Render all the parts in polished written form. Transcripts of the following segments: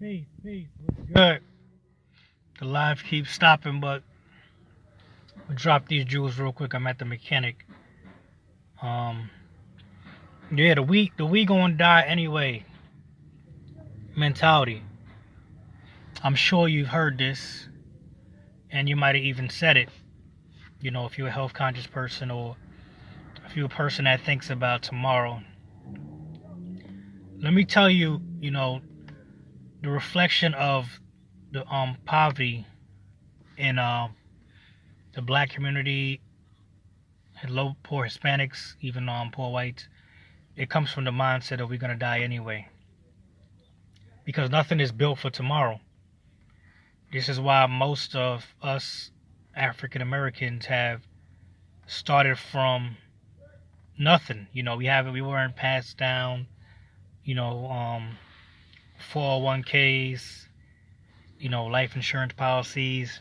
Peace. What's good? The live keeps stopping, but we'll drop these jewels real quick. I'm at the mechanic. Um, yeah, the we gonna die anyway. Mentality. I'm sure you've heard this, and you might have even said it. You know, if you're a health conscious person or if you're a person that thinks about tomorrow. Let me tell you, the reflection of the poverty in the black community, low poor Hispanics, even poor whites. It comes from the mindset of we're gonna die anyway, because nothing is built for tomorrow. This is why most of us African Americans have started from nothing. We weren't passed down, 401ks, life insurance policies.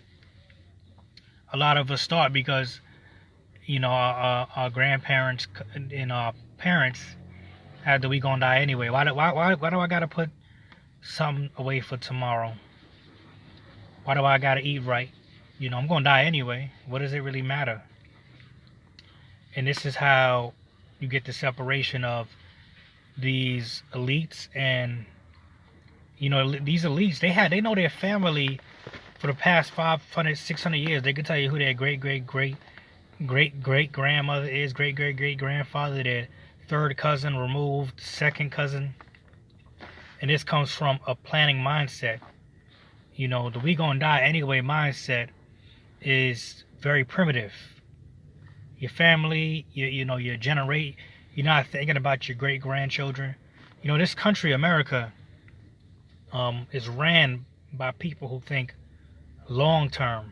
A lot of us start because, our grandparents and our parents had the we gonna die anyway. Why do I gotta put something away for tomorrow? Why do I gotta eat right? I'm gonna die anyway. What does it really matter? And this is how you get the separation of these elites and these elites. They know their family for the past 500, 600 years. They can tell you who their great grandmother is, great grandfather, their third cousin removed, second cousin. And this comes from a planning mindset. The we gonna die anyway mindset is very primitive. Your family, your generate, you're not thinking about your great grandchildren. This country, America, is ran by people who think long term.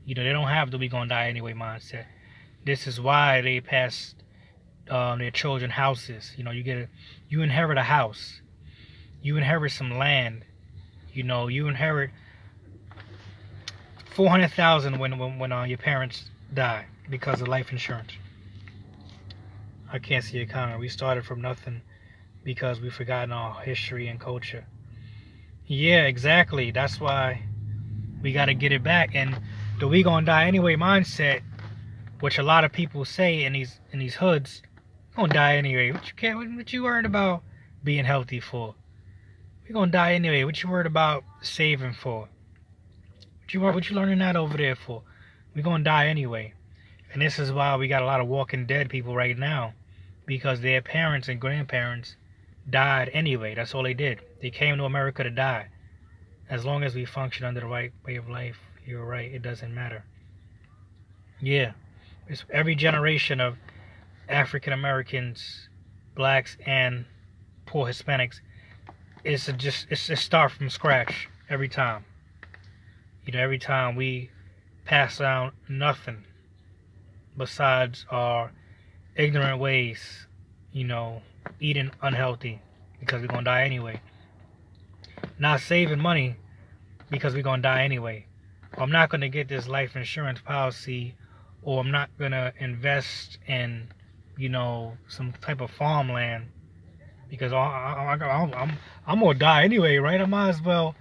They don't have the we gonna die anyway mindset. This is why they pass their children houses. You inherit a house, you inherit some land. You inherit 400,000 when your parents die because of life insurance. I can't see a comment. We started from nothing because we've forgotten our history and culture. Yeah, exactly. That's why we got to get it back. And the we gonna die anyway mindset, which a lot of people say in these hoods, gonna die anyway. What you worried about being healthy for? We're gonna die anyway. What you worried about saving for? What you learning that over there for? We're gonna die anyway. And this is why we got a lot of walking dead people right now, because their parents and grandparents died anyway. That's all they did. They came to America to die. As long as we function under the right way of life, you're right, it doesn't matter. Yeah. It's every generation of African Americans, blacks, and poor Hispanics, it's a start from scratch every time. Every time we pass down nothing besides our ignorant ways, eating unhealthy because we're gonna die anyway. Not saving money because we're gonna die anyway. I'm not gonna get this life insurance policy, or I'm not gonna invest in, some type of farmland because I'm gonna die anyway, right? I might as well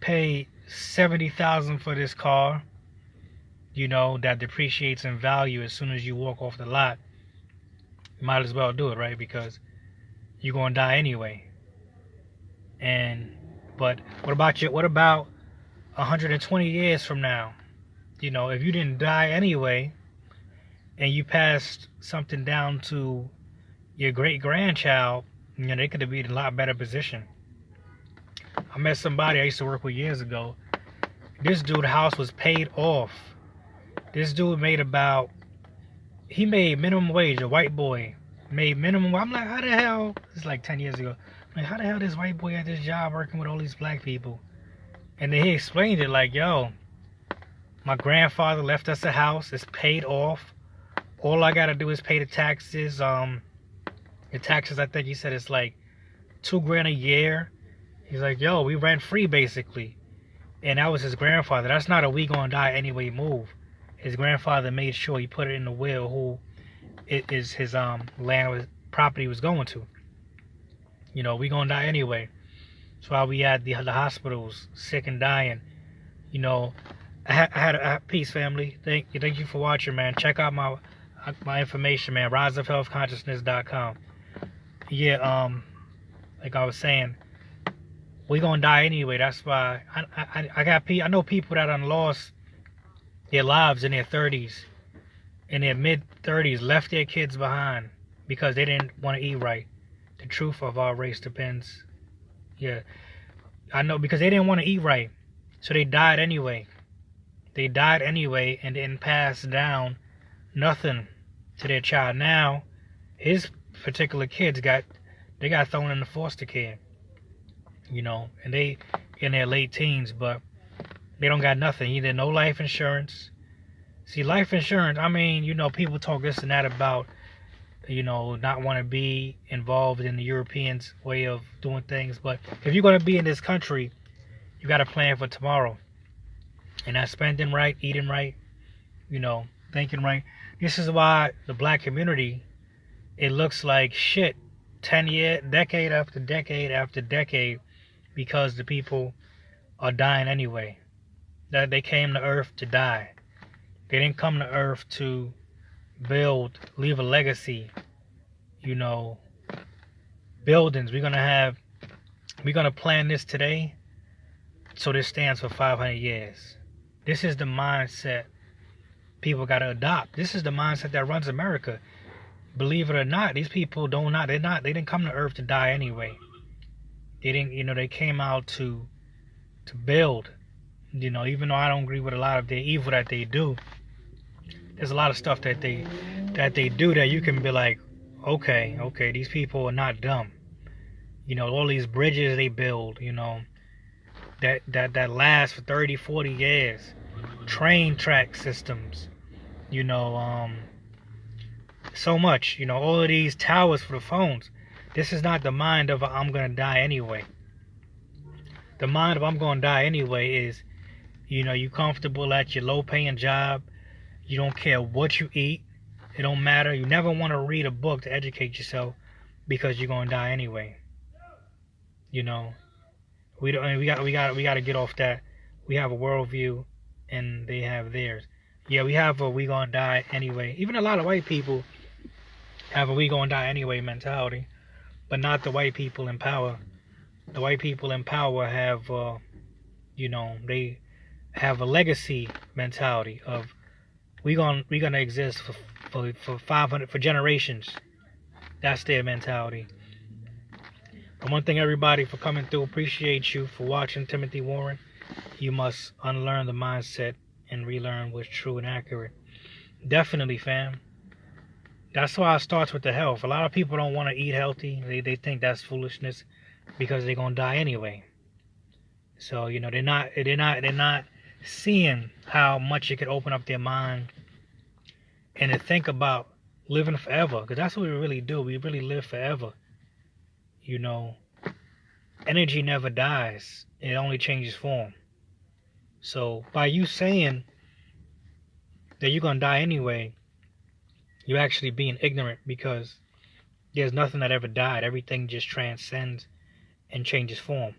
pay $70,000 for this car, that depreciates in value as soon as you walk off the lot. You might as well do it, right? Because you're gonna die anyway. But what about 120 years from now? If you didn't die anyway, and you passed something down to your great grandchild, they could be in a lot better position. I met somebody I used to work with years ago. This dude's house was paid off. This dude made minimum wage. A white boy made minimum. I'm like, how the hell? This is like 10 years ago. I'm like, how the hell this white boy at this job working with all these black people? And then he explained it like, yo, my grandfather left us a house. It's paid off. All I gotta do is pay the taxes. The taxes, I think he said it's like $2,000 a year. He's like, yo, we rent free basically. And that was his grandfather. That's not a we gonna die anyway move. His grandfather made sure he put it in the will who it is his land property was going to. We gonna die anyway. That's why we at the hospitals, sick and dying. You know, I had peace, family. Thank you for watching, man. Check out my information, man. riseofhealthconsciousness.com. Yeah, like I was saying, we gonna die anyway. That's why I know people that done lost their lives in their 30s, in their mid-30s, left their kids behind because they didn't want to eat right. The truth of our race depends. Yeah, I know, because they didn't want to eat right, so they died anyway. They died anyway and didn't pass down nothing to their child. Now, his particular kids got thrown into foster care. You know, and they in their late teens, but they don't got nothing. Either no life insurance. See, life insurance, I mean, you know, people talk this and that about, you know, not want to be involved in the Europeans' way of doing things. But if you're going to be in this country, you got to plan for tomorrow. And that's spending right, eating right, you know, thinking right. This is why the black community, it looks like shit 10 years, decade after decade after decade, because the people are dying anyway. That they came to earth to die. They didn't come to earth to build, leave a legacy. You know, buildings. We're gonna plan this today so this stands for 500 years. This is the mindset people gotta adopt. This is the mindset that runs America. Believe it or not, these people they didn't come to earth to die anyway. They didn't, you know, they came out to build. You know, even though I don't agree with a lot of the evil that they do, there's a lot of stuff that they do that you can be like, okay, these people are not dumb. You know, all these bridges they build, you know, that last for 30, 40 years. Train track systems, you know, so much, you know, all of these towers for the phones. This is not the mind of I'm gonna die anyway. The mind of I'm gonna die anyway is, you know, you comfortable at your low paying job. You don't care what you eat. It don't matter. You never want to read a book to educate yourself because you're gonna die anyway. You know, we got to get off that. We have a worldview, and they have theirs. Yeah, we have a we gonna die anyway. Even a lot of white people have a we gonna die anyway mentality, but not the white people in power. The white people in power have, you know, they have a legacy mentality of we gonna exist for 500 for generations. That's their mentality. I want to thank everybody for coming through. Appreciate you for watching Timothy Warren. You must unlearn the mindset and relearn what's true and accurate. Definitely, fam. That's why it starts with the health. A lot of people don't want to eat healthy. They think that's foolishness because they're gonna die anyway. So, you know, they're not seeing how much it could open up their mind and to think about living forever, because that's what we really do. We really live forever. You know, energy never dies. It only changes form. So by you saying that you're gonna die anyway, you're actually being ignorant, because there's nothing that ever died. Everything just transcends and changes form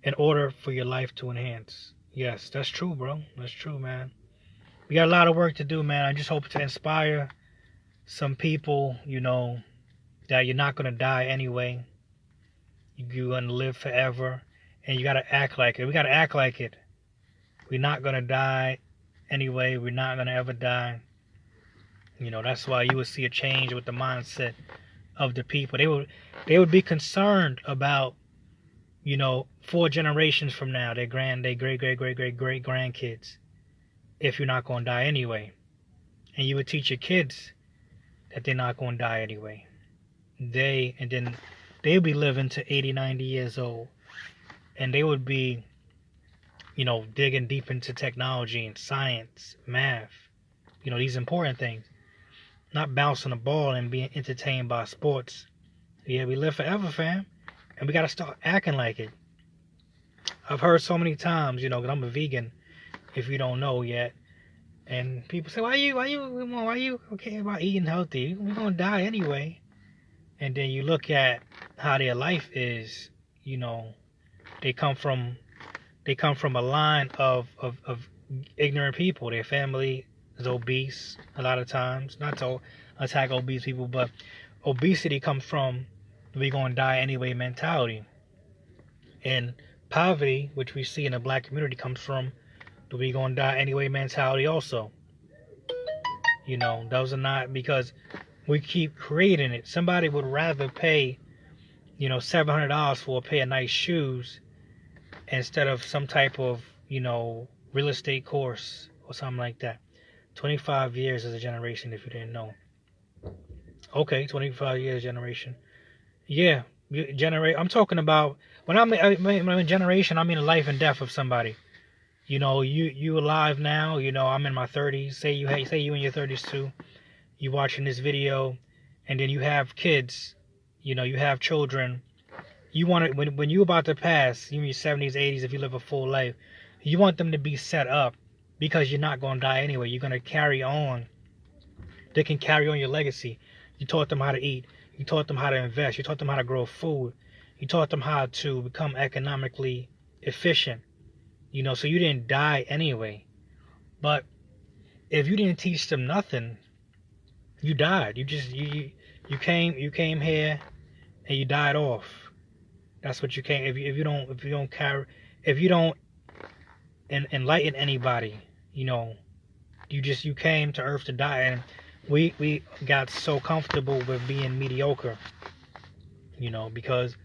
in order for your life to enhance. Yes, that's true, bro. That's true, man. We got a lot of work to do, man. I just hope to inspire some people, you know, that you're not going to die anyway. You're going to live forever. And you got to act like it. We got to act like it. We're not going to die anyway. We're not going to ever die. You know, that's why you would see a change with the mindset of the people. They would be concerned about, you know, 4 generations from now, their great grandkids, if you're not going to die anyway. And you would teach your kids that they're not going to die anyway. And then they'll be living to 80, 90 years old. And they would be, you know, digging deep into technology and science, math, you know, these important things. Not bouncing a ball and being entertained by sports. Yeah, we live forever, fam. And we got to start acting like it. I've heard so many times, you know, 'cause I'm a vegan, if you don't know yet. And people say, why you okay about eating healthy? We're going to die anyway. and then you look at how their life is, you know, they come from a line of ignorant people. Their family is obese a lot of times. Not to attack obese people, but obesity comes from we gonna die anyway mentality. And poverty, which we see in the black community, comes from the we gonna die anyway mentality also. You know, those are not, because we keep creating it. Somebody would rather pay, you know, $700 for a pair of nice shoes instead of some type of, you know, real estate course or something like that. 25 years as a generation, if you didn't know. Okay, 25 years generation. Yeah, I'm talking about when I mean generation, I mean the life and death of somebody. You know, you alive now. You know, I'm in my 30s. Say you in your 30s too. You watching this video, and then you have kids. You know, you have children. You want to, when you about to pass, you in your 70s, 80s, if you live a full life, you want them to be set up, because you're not going to die anyway. You're going to carry on. They can carry on your legacy. You taught them how to eat. You taught them how to invest. You taught them how to grow food. You taught them how to become economically efficient. You know, so you didn't die anyway. But if you didn't teach them nothing, you died. You came here and you died off. That's what you came. If you don't enlighten anybody, you know, you came to earth to die. And we got so comfortable with being mediocre, you know, because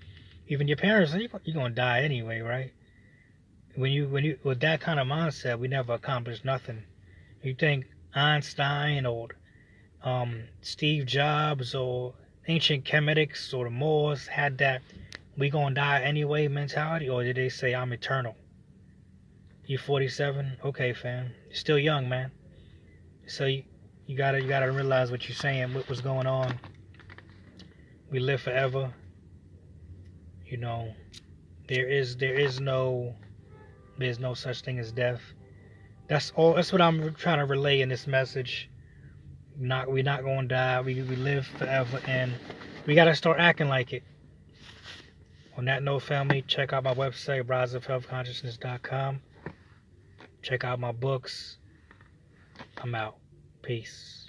even your parents, you're gonna die anyway, right? When you with that kind of mindset, we never accomplished nothing. You think Einstein or Steve Jobs or ancient Chemetics or the Moors had that we gonna die anyway mentality, or did they say I'm eternal? You 47? Okay, fam. You're still young, man. So you gotta realize what you're saying, what's going on. We live forever. You know, there's no such thing as death. That's what I'm trying to relay in this message. We're not gonna die. We live forever, and we gotta start acting like it. On that note, family, check out my website, riseofhealthconsciousness.com. Check out my books. I'm out. Peace.